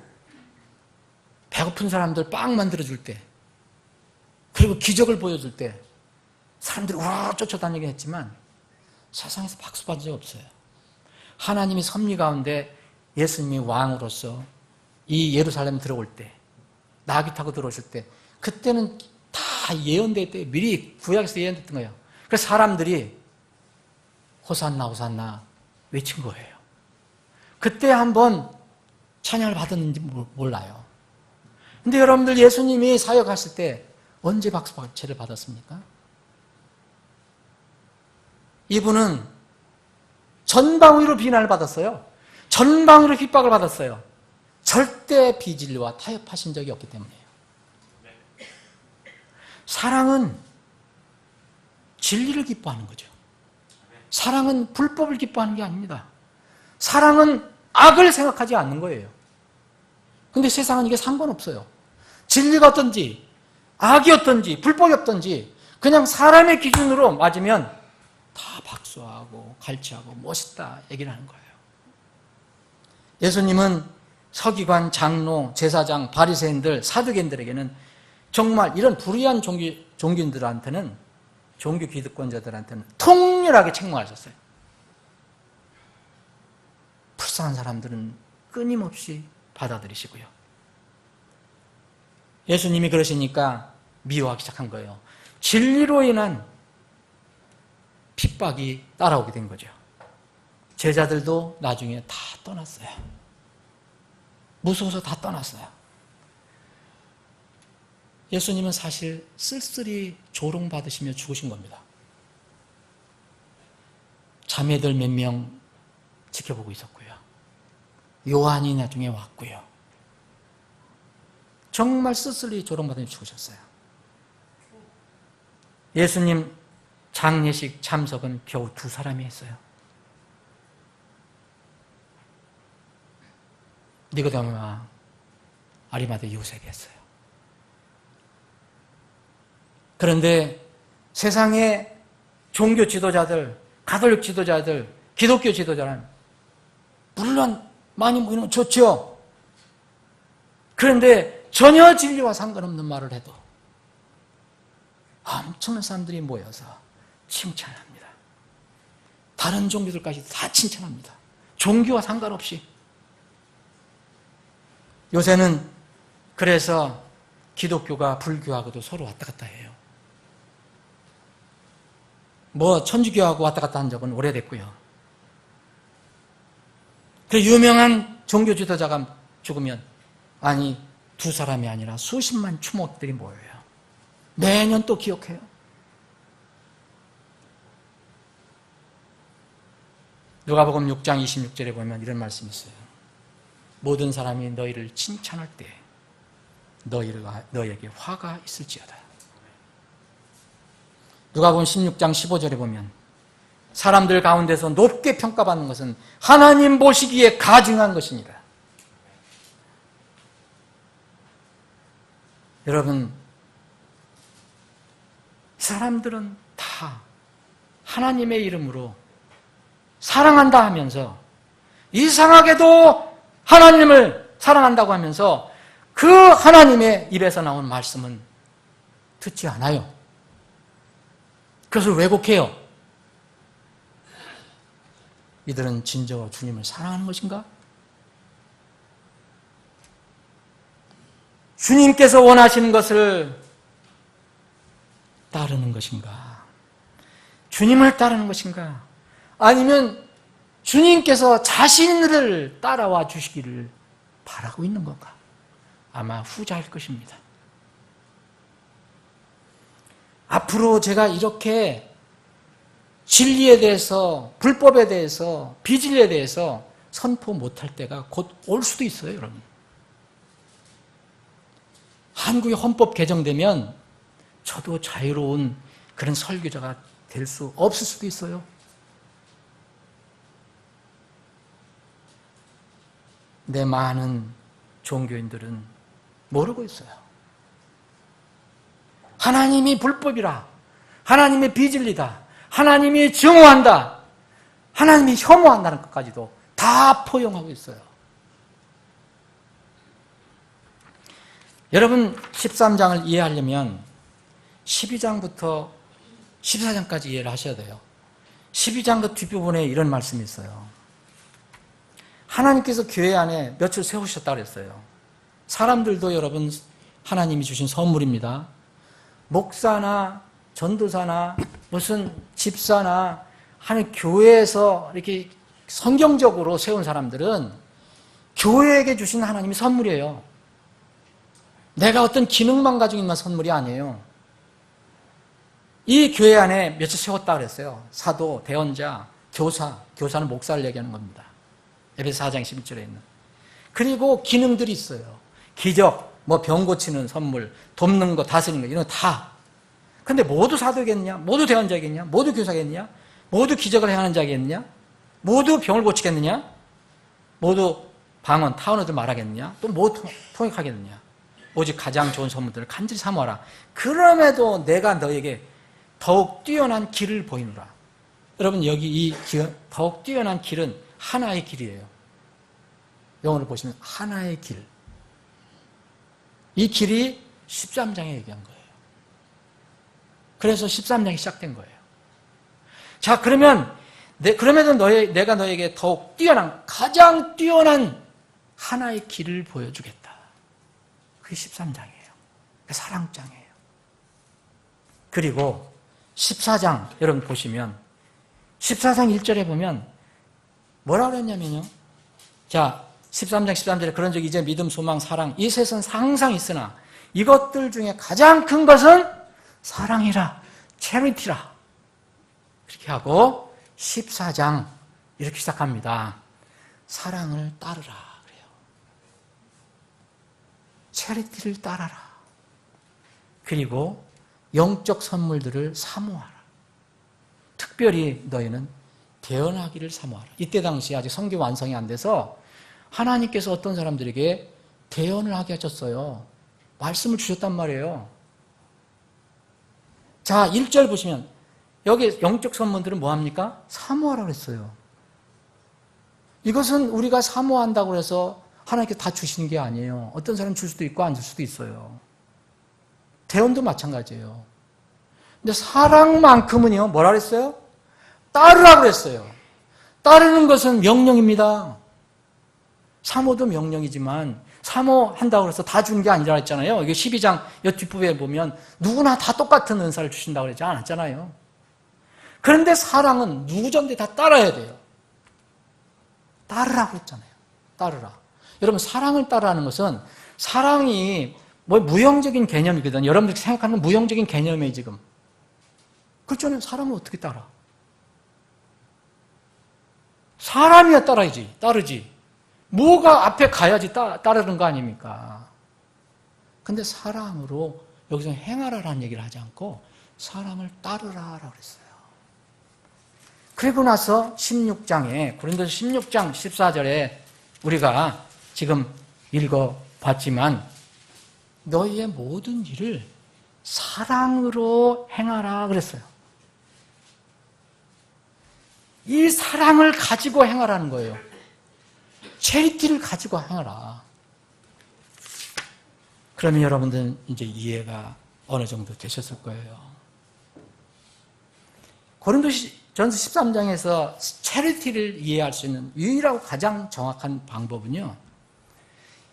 배고픈 사람들 빵 만들어줄 때, 그리고 기적을 보여줄 때 사람들이 우르르 쫓아다니긴 했지만 세상에서 박수 받은 적 없어요. 하나님이 섭리 가운데 예수님이 왕으로서 이 예루살렘 들어올 때, 나귀 타고 들어오실 때, 그때는 다 예언되어 있대요. 미리 구약에서 예언됐던 거예요. 그래서 사람들이 호산나 호산나 외친 거예요. 그때 한번 찬양을 받았는지 몰라요. 근데 여러분들 예수님이 사역하실 때 언제 박수박채를 받았습니까? 이분은 전방위로 비난을 받았어요. 전방위로 핍박을 받았어요. 절대 비진리와 타협하신 적이 없기 때문이에요. 사랑은 진리를 기뻐하는 거죠. 사랑은 불법을 기뻐하는 게 아닙니다. 사랑은 악을 생각하지 않는 거예요. 근데 세상은 이게 상관없어요. 진리가 어떤지, 악이 어떤지, 불법이 어떤지 그냥 사람의 기준으로 맞으면 다 박수하고 갈치하고 멋있다 얘기를 하는 거예요. 예수님은 서기관, 장로, 제사장, 바리새인들, 사두개인들에게는 정말 이런 불의한 종교인들한테는, 종교 기득권자들한테는 통렬하게 책망하셨어요. 불쌍한 사람들은 끊임없이 받아들이시고요. 예수님이 그러시니까 미워하기 시작한 거예요. 진리로 인한 핍박이 따라오게 된 거죠. 제자들도 나중에 다 떠났어요. 무서워서 다 떠났어요. 예수님은 사실 쓸쓸히 조롱받으시며 죽으신 겁니다. 자매들 몇 명 지켜보고 있었고요. 요한이 나중에 왔고요. 정말 쓸쓸히 조롱받으며 죽으셨어요. 예수님 장례식 참석은 겨우 2사람이 했어요. 니고데모와 아리마대 요셉이 했어요. 그런데 세상의 종교 지도자들, 가톨릭 지도자들, 기독교 지도자는 물론 많이 모이는 건 좋죠. 그런데 전혀 진리와 상관없는 말을 해도 엄청난 사람들이 모여서 칭찬합니다. 다른 종교들까지 다 칭찬합니다. 종교와 상관없이. 요새는 그래서 기독교가 불교하고도 서로 왔다 갔다 해요. 천주교하고 왔다 갔다 한 적은 오래됐고요. 그 유명한 종교 지도자가 죽으면 2사람이 아니라 수십만 추모들이 모여요. 매년 또 기억해요. 누가복음 6장 26절에 보면 이런 말씀이 있어요. 모든 사람이 너희를 칭찬할 때 너희에게 화가 있을지어다. 누가복음 16장 15절에 보면 사람들 가운데서 높게 평가받는 것은 하나님 보시기에 가증한 것입니다. 여러분, 사람들은 다 하나님의 이름으로 사랑한다 하면서 이상하게도 하나님을 사랑한다고 하면서 그 하나님의 입에서 나온 말씀은 듣지 않아요. 그것을 왜곡해요. 이들은 진정으로 주님을 사랑하는 것인가? 주님께서 원하시는 것을 따르는 것인가? 주님을 따르는 것인가? 아니면 주님께서 자신을 따라와 주시기를 바라고 있는 건가? 아마 후자일 것입니다. 앞으로 제가 이렇게 진리에 대해서, 불법에 대해서, 비진리에 대해서 선포 못할 때가 곧 올 수도 있어요, 여러분. 한국의 헌법 개정되면 저도 자유로운 그런 설교자가 될 수 없을 수도 있어요. 내 많은 종교인들은 모르고 있어요. 하나님이 불법이라, 하나님이 비진리다, 하나님이 증오한다, 하나님이 혐오한다는 것까지도 다 포용하고 있어요. 여러분 13장을 이해하려면 12장부터 14장까지 이해를 하셔야 돼요. 12장 그 뒷부분에 이런 말씀이 있어요. 하나님께서 교회 안에 며칠 세우셨다고 그랬어요. 사람들도 여러분 하나님이 주신 선물입니다. 목사나 전도사나 무슨 집사나 하는 교회에서 이렇게 성경적으로 세운 사람들은 교회에게 주신 하나님이 선물이에요. 내가 어떤 기능만 가지고 있는 선물이 아니에요. 이 교회 안에 며칠 세웠다 그랬어요. 사도, 대언자, 교사는 목사를 얘기하는 겁니다. 에베소 4장 11절에 있는. 그리고 기능들이 있어요. 기적, 병 고치는 선물, 돕는 거, 다스리는 거, 이런 거 다. 근데 모두 사도겠냐? 모두 대언자겠냐? 모두 교사겠냐? 모두 기적을 행하는 자겠냐? 모두 병을 고치겠느냐? 모두 방언, 타언어들 말하겠느냐? 또 뭐 통역하겠느냐? 오직 가장 좋은 선물들을 간절히 사모하라. 그럼에도 내가 너에게 더욱 뛰어난 길을 보이노라. 여러분 여기 이 더욱 뛰어난 길은 하나의 길이에요. 영어로 보시면 하나의 길. 이 길이 13장에 얘기한 거예요. 그래서 13장이 시작된 거예요. 자, 그러면 그럼에도 내가 너에게 더욱 가장 뛰어난 하나의 길을 보여주겠다. 그게 13장이에요. 사랑장이에요. 그리고 14장 여러분 보시면 14장 1절에 보면 뭐라고 그랬냐면요. 자, 13장 13절에 그런 적이 이제 믿음, 소망, 사랑 이 셋은 항상 있으나 이것들 중에 가장 큰 것은 사랑이라, 체리티라. 이렇게 하고 14장 이렇게 시작합니다. 사랑을 따르라 그래요. 체리티를 따라라. 그리고 영적 선물들을 사모하라. 특별히 너희는 대언하기를 사모하라. 이때 당시 아직 성경 완성이 안 돼서 하나님께서 어떤 사람들에게 대언을 하게 하셨어요. 말씀을 주셨단 말이에요. 자, 1절 보시면 여기 영적 선물들은 뭐합니까? 사모하라고 그랬어요. 이것은 우리가 사모한다고 해서 하나님께 다 주시는 게 아니에요. 어떤 사람은 줄 수도 있고 안 줄 수도 있어요. 대언도 마찬가지예요. 근데 사랑만큼은요, 뭐라 그랬어요? 따르라고 그랬어요. 따르는 것은 명령입니다. 사모도 명령이지만 사모한다고 해서 다 준 게 아니라 했잖아요. 이게 12장 여 뒷부분에 보면 누구나 다 똑같은 은사를 주신다고 그러지 않았잖아요. 그런데 사랑은 누구든지 다 따라야 돼요. 따르라고 했잖아요. 따르라. 여러분 사랑을 따르라는 것은 사랑이 무형적인 개념이거든요. 여러분들이 생각하는 무형적인 개념이에요 지금. 그렇잖아요. 사람을 어떻게 따라? 사람이야 따르지. 뭐가 앞에 가야지 따르는 거 아닙니까? 근데 사랑으로 여기서 행하라라는 얘기를 하지 않고 사랑을 따르라라고 그랬어요. 그리고 나서 16장에 고린도서 16장 14절에 우리가 지금 읽어봤지만 너희의 모든 일을 사랑으로 행하라 그랬어요. 이 사랑을 가지고 행하라는 거예요. 체리티를 가지고 행하라. 그러면 여러분들은 이제 이해가 어느 정도 되셨을 거예요. 고린도전서 13장에서 체리티를 이해할 수 있는 유일하고 가장 정확한 방법은요.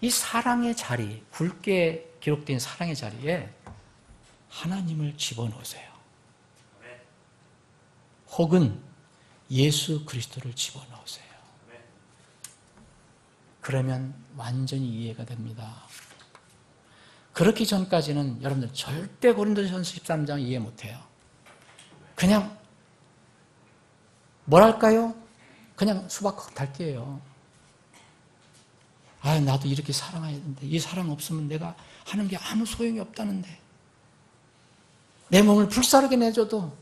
이 사랑의 자리, 굵게 기록된 사랑의 자리에 하나님을 집어넣으세요. 혹은 예수 그리스도를 집어넣으세요. 그러면 완전히 이해가 됩니다. 그렇기 전까지는 여러분들 절대 고린도전서 13장 이해 못해요. 그냥 뭐랄까요? 그냥 수박 겉핥기예요. 아, 나도 이렇게 사랑해야 되는데 이 사랑 없으면 내가 하는 게 아무 소용이 없다는데 내 몸을 불사르게 내줘도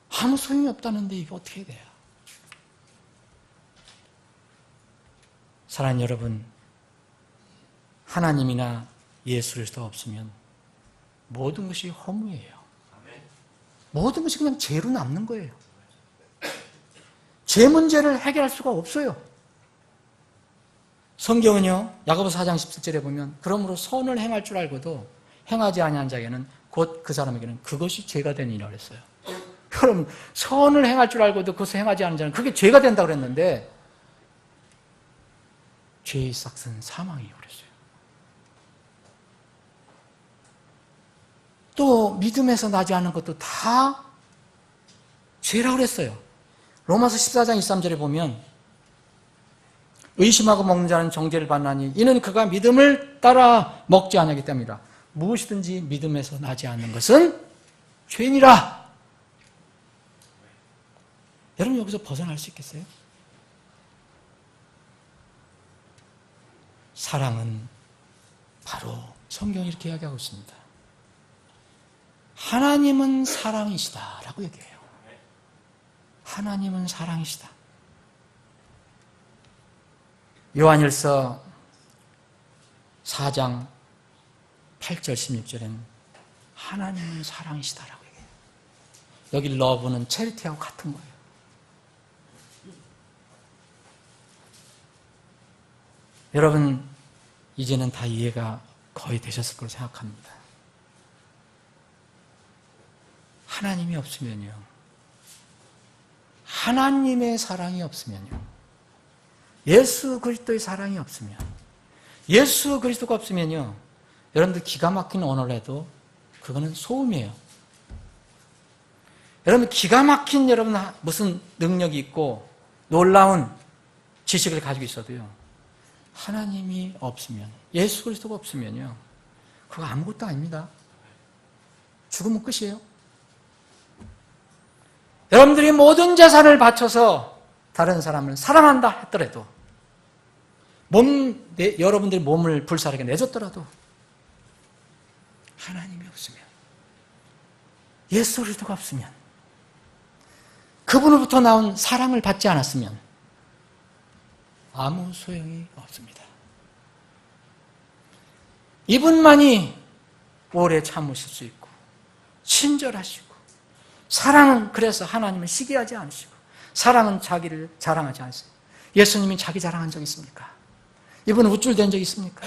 아무 소용이 없다는데 이게 어떻게 해야 돼요? 사랑하는 여러분, 하나님이나 예수 그리스도 없으면 모든 것이 허무예요. 모든 것이 그냥 죄로 남는 거예요. 죄 문제를 해결할 수가 없어요. 성경은요, 야고보서 4장 17절에 보면 그러므로 선을 행할 줄 알고도 행하지 아니한 자에게는 곧 그 사람에게는 그것이 죄가 되니라 그랬어요. 그럼 선을 행할 줄 알고도 그것을 행하지 않은 자는 그게 죄가 된다고 그랬는데 죄의 삭은 사망이에요 그랬어요. 또 믿음에서 나지 않는 것도 다 죄라고 그랬어요. 로마서 14장 23절에 보면 의심하고 먹는 자는 정죄를 받나니 이는 그가 믿음을 따라 먹지 아니하기 때문이라. 무엇이든지 믿음에서 나지 않는 것은 죄니라. 여러분 여기서 벗어날 수 있겠어요? 사랑은 바로 성경이 이렇게 이야기하고 있습니다. 하나님은 사랑이시다라고 얘기해요. 하나님은 사랑이시다. 요한일서 4장 8절 16절에는 하나님은 사랑이시다라고 얘기해요. 여기 러브는 체리티하고 같은 거예요. 여러분 이제는 다 이해가 거의 되셨을 거로 생각합니다. 하나님이 없으면요, 하나님의 사랑이 없으면요, 예수 그리스도의 사랑이 없으면, 예수 그리스도가 없으면요, 여러분들 기가 막힌 언어를 해도 그거는 소음이에요. 여러분 기가 막힌 여러분 무슨 능력이 있고 놀라운 지식을 가지고 있어도요, 하나님이 없으면, 예수 그리스도가 없으면요, 그거 아무것도 아닙니다. 죽으면 끝이에요. 여러분들이 모든 재산을 바쳐서 다른 사람을 사랑한다 했더라도, 여러분들이 몸을 불사르게 내줬더라도 하나님이 없으면, 예수 그리스도가 없으면, 그분으로부터 나온 사랑을 받지 않았으면 아무 소용이 없습니다. 이분만이 오래 참으실 수 있고 친절하시고, 사랑은 그래서 하나님은 시기하지 않으시고, 사랑은 자기를 자랑하지 않으세요. 예수님이 자기 자랑한 적 있습니까? 이분은 우쭐댄 적 있습니까?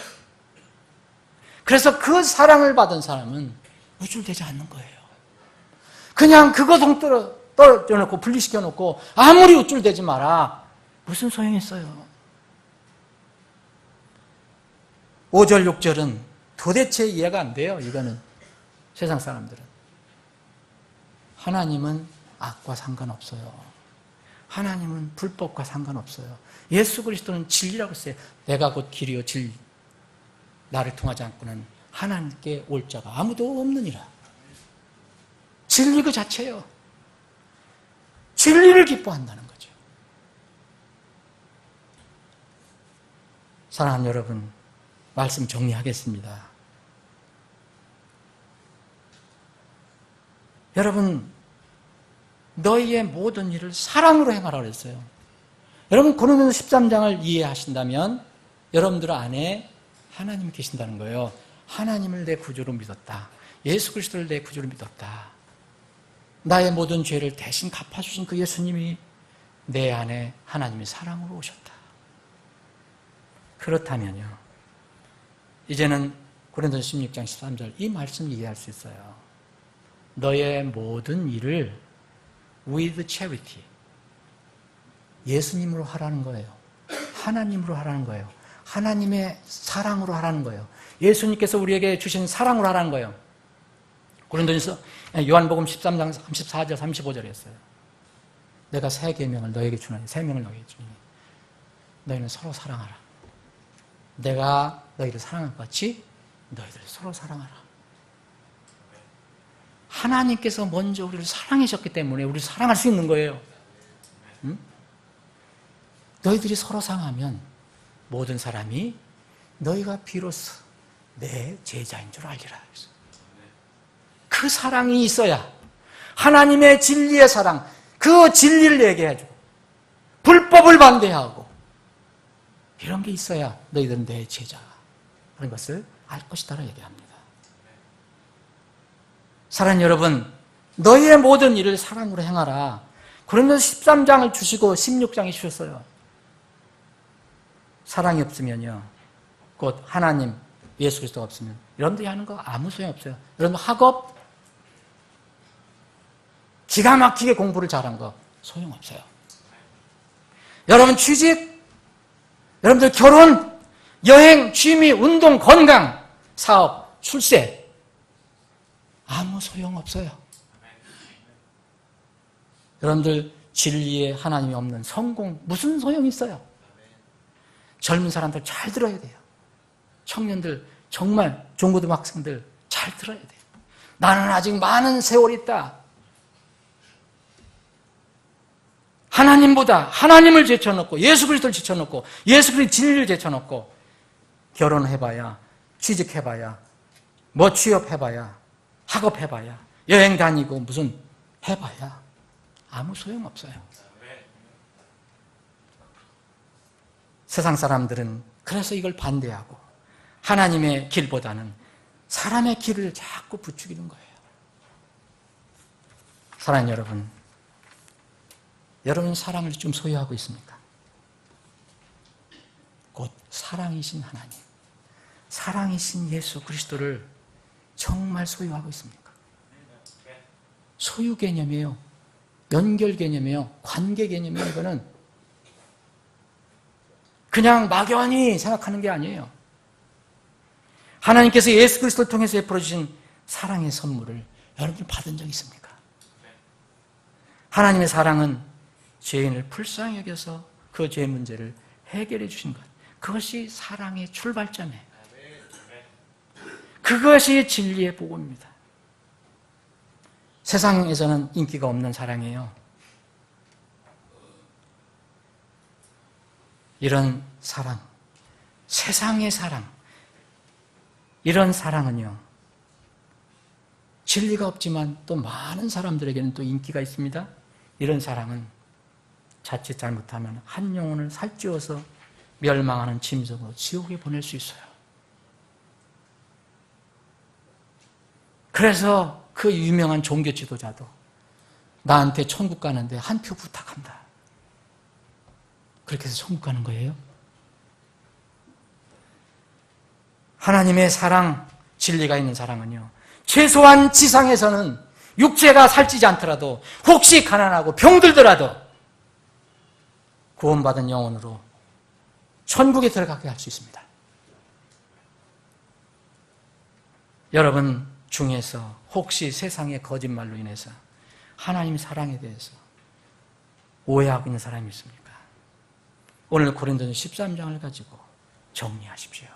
그래서 그 사랑을 받은 사람은 우쭐대지 않는 거예요. 그냥 그거 떨어져 놓고 분리시켜 놓고 아무리 우쭐대지 마라, 무슨 소용이 있어요? 5절 6절은 도대체 이해가 안 돼요. 이거는 세상 사람들은. 하나님은 악과 상관없어요. 하나님은 불법과 상관없어요. 예수 그리스도는 진리라고 했어요. 내가 곧 길이요 진리, 나를 통하지 않고는 하나님께 올 자가 아무도 없느니라. 진리 그 자체예요. 진리를 기뻐한다는 거죠. 사랑하는 여러분, 말씀 정리하겠습니다. 여러분, 너희의 모든 일을 사랑으로 행하라 그랬어요. 여러분, 고린도서 13장을 이해하신다면 여러분들 안에 하나님이 계신다는 거예요. 하나님을 내 구주로 믿었다. 예수 그리스도를 내 구주로 믿었다. 나의 모든 죄를 대신 갚아주신 그 예수님이 내 안에 하나님의 사랑으로 오셨다. 그렇다면요, 이제는 고린도서 16장 13절 이 말씀을 이해할 수 있어요. 너의 모든 일을 with charity, 예수님으로 하라는 거예요. 하나님으로 하라는 거예요. 하나님의 사랑으로 하라는 거예요. 예수님께서 우리에게 주신 사랑으로 하라는 거예요. 고린도전서 요한복음 13장 34절 35절에 했어요. 내가 새 계명을 너에게 주노니, 새 명을 너에게 주노니 너희는 서로 사랑하라. 내가 너희를 사랑한 것 같이 너희들 서로 사랑하라. 하나님께서 먼저 우리를 사랑하셨기 때문에 우리를 사랑할 수 있는 거예요. 응? 너희들이 서로 사랑하면 모든 사람이 너희가 비로소 내 제자인 줄 알리라. 그 사랑이 있어야, 하나님의 진리의 사랑, 그 진리를 얘기해주고 불법을 반대하고 이런 게 있어야 너희들은 내 제자 그런 것을 알 것이다라고 얘기합니다. 사랑하는 여러분, 너희의 모든 일을 사랑으로 행하라. 고린도서 13장을 주시고 16장에 주셨어요. 사랑이 없으면요, 곧 하나님, 예수 그리스도가 없으면 여러분들이 하는 거 아무 소용없어요. 여러분 학업 기가 막히게 공부를 잘한 거 소용없어요. 여러분 취직, 여러분들 결혼, 여행, 취미, 운동, 건강, 사업, 출세 아무 소용없어요. 여러분들 진리에 하나님이 없는 성공 무슨 소용이 있어요? 젊은 사람들 잘 들어야 돼요. 청년들 정말 중고등학생들 잘 들어야 돼요. 나는 아직 많은 세월이 있다. 하나님보다 하나님을 제쳐놓고 예수 그리스도를 제쳐놓고 예수 그리스도의 진리를 제쳐놓고 결혼해봐야 취직해봐야 뭐 취업해봐야 학업해봐야 여행 다니고 무슨 해봐야 아무 소용없어요. 세상 사람들은 그래서 이걸 반대하고 하나님의 길보다는 사람의 길을 자꾸 부추기는 거예요. 사랑하는 여러분, 여러분 사랑을 좀 소유하고 있습니까? 곧 사랑이신 하나님, 사랑이신 예수 그리스도를 정말 소유하고 있습니까? 소유 개념이에요. 연결 개념이에요. 관계 개념이에요. 이거는 그냥 막연히 생각하는 게 아니에요. 하나님께서 예수 그리스도를 통해서 베풀어 주신 사랑의 선물을 여러분 받은 적 있습니까? 하나님의 사랑은 죄인을 불쌍히 여겨서 그 죄 문제를 해결해 주신 것, 그것이 사랑의 출발점이에요. 그것이 진리의 복음입니다. 세상에서는 인기가 없는 사랑이에요. 이런 사랑, 세상의 사랑, 이런 사랑은요, 진리가 없지만 또 많은 사람들에게는 또 인기가 있습니다. 이런 사랑은 자칫 잘못하면 한 영혼을 살찌워서 멸망하는 짐승으로 지옥에 보낼 수 있어요. 그래서 그 유명한 종교 지도자도 나한테 천국 가는데 한 표 부탁한다. 그렇게 해서 천국 가는 거예요? 하나님의 사랑, 진리가 있는 사랑은요, 최소한 지상에서는 육체가 살찌지 않더라도 혹시 가난하고 병들더라도 구원받은 영혼으로 천국에 들어가게 할 수 있습니다. 여러분 중에서 혹시 세상의 거짓말로 인해서 하나님 사랑에 대해서 오해하고 있는 사람이 있습니까? 오늘 고린도서 13장을 가지고 정리하십시오.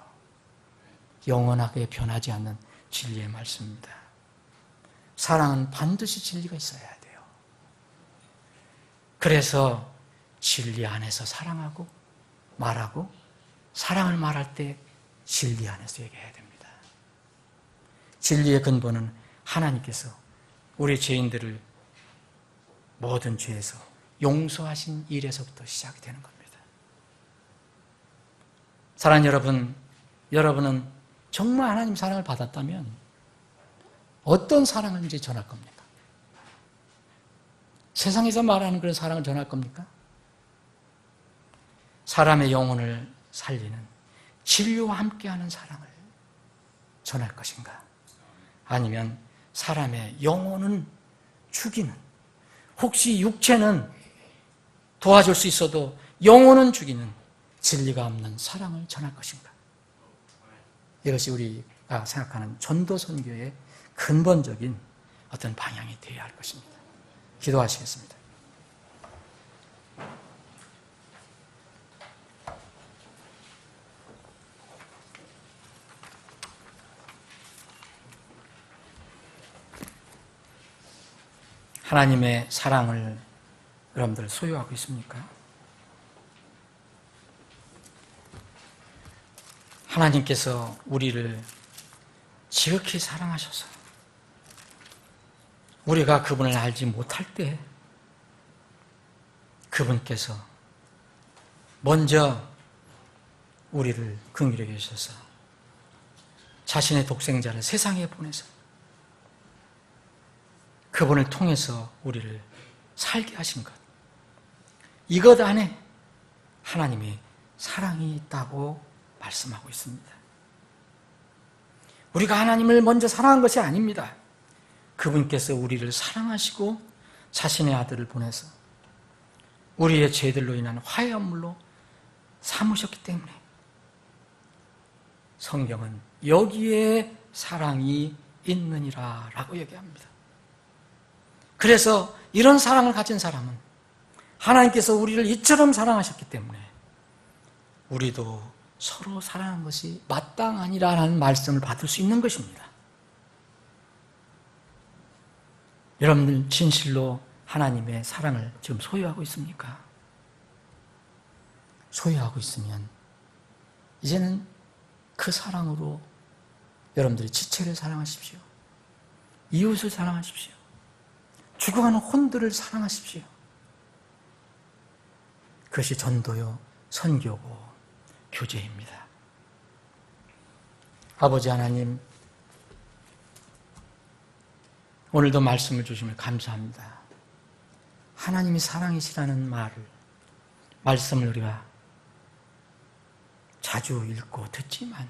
영원하게 변하지 않는 진리의 말씀입니다. 사랑은 반드시 진리가 있어야 돼요. 그래서 진리 안에서 사랑하고 말하고 사랑을 말할 때 진리 안에서 얘기해야 됩니다. 진리의 근본은 하나님께서 우리 죄인들을 모든 죄에서 용서하신 일에서부터 시작이 되는 겁니다. 사랑하는 여러분, 여러분은 정말 하나님 사랑을 받았다면 어떤 사랑을 이제 전할 겁니까? 세상에서 말하는 그런 사랑을 전할 겁니까? 사람의 영혼을 살리는 진리와 함께하는 사랑을 전할 것인가? 아니면 사람의 영혼은 죽이는, 혹시 육체는 도와줄 수 있어도 영혼은 죽이는 진리가 없는 사랑을 전할 것인가? 이것이 우리가 생각하는 전도 선교의 근본적인 어떤 방향이 되어야 할 것입니다. 기도하시겠습니다. 하나님의 사랑을 여러분들 소유하고 있습니까? 하나님께서 우리를 지극히 사랑하셔서 우리가 그분을 알지 못할 때 그분께서 먼저 우리를 긍휼히 여기셔서 자신의 독생자를 세상에 보내서 그분을 통해서 우리를 살게 하신 것. 이것 안에 하나님의 사랑이 있다고 말씀하고 있습니다. 우리가 하나님을 먼저 사랑한 것이 아닙니다. 그분께서 우리를 사랑하시고 자신의 아들을 보내서 우리의 죄들로 인한 화해함물로 삼으셨기 때문에 성경은 여기에 사랑이 있느니라 라고 얘기합니다. 그래서 이런 사랑을 가진 사람은 하나님께서 우리를 이처럼 사랑하셨기 때문에 우리도 서로 사랑하는 것이 마땅하니라는 말씀을 받을 수 있는 것입니다. 여러분들 진실로 하나님의 사랑을 지금 소유하고 있습니까? 소유하고 있으면 이제는 그 사랑으로 여러분들이 지체를 사랑하십시오. 이웃을 사랑하십시오. 죽어가는 혼들을 사랑하십시오. 그것이 전도요, 선교고 교제입니다. 아버지 하나님, 오늘도 말씀을 주시면 감사합니다. 하나님이 사랑이시라는 말씀을 우리가 자주 읽고 듣지만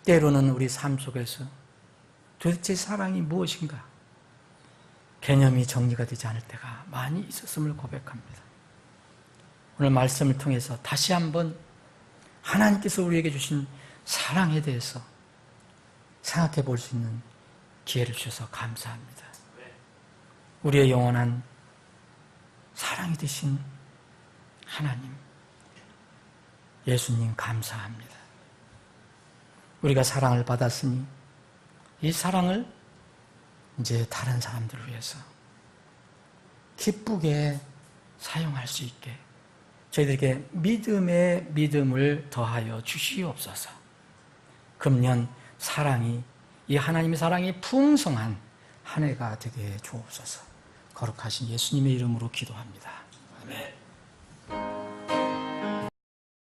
때로는 우리 삶 속에서 도대체 사랑이 무엇인가 개념이 정리가 되지 않을 때가 많이 있었음을 고백합니다. 오늘 말씀을 통해서 다시 한번 하나님께서 우리에게 주신 사랑에 대해서 생각해 볼 수 있는 기회를 주셔서 감사합니다. 우리의 영원한 사랑이 되신 하나님, 예수님 감사합니다. 우리가 사랑을 받았으니 이 사랑을 이제 다른 사람들을 위해서 기쁘게 사용할 수 있게 저희들에게 믿음의 믿음을 더하여 주시옵소서. 금년 사랑이, 이 하나님의 사랑이 풍성한 한 해가 되게 해 주옵소서. 거룩하신 예수님의 이름으로 기도합니다. 아멘.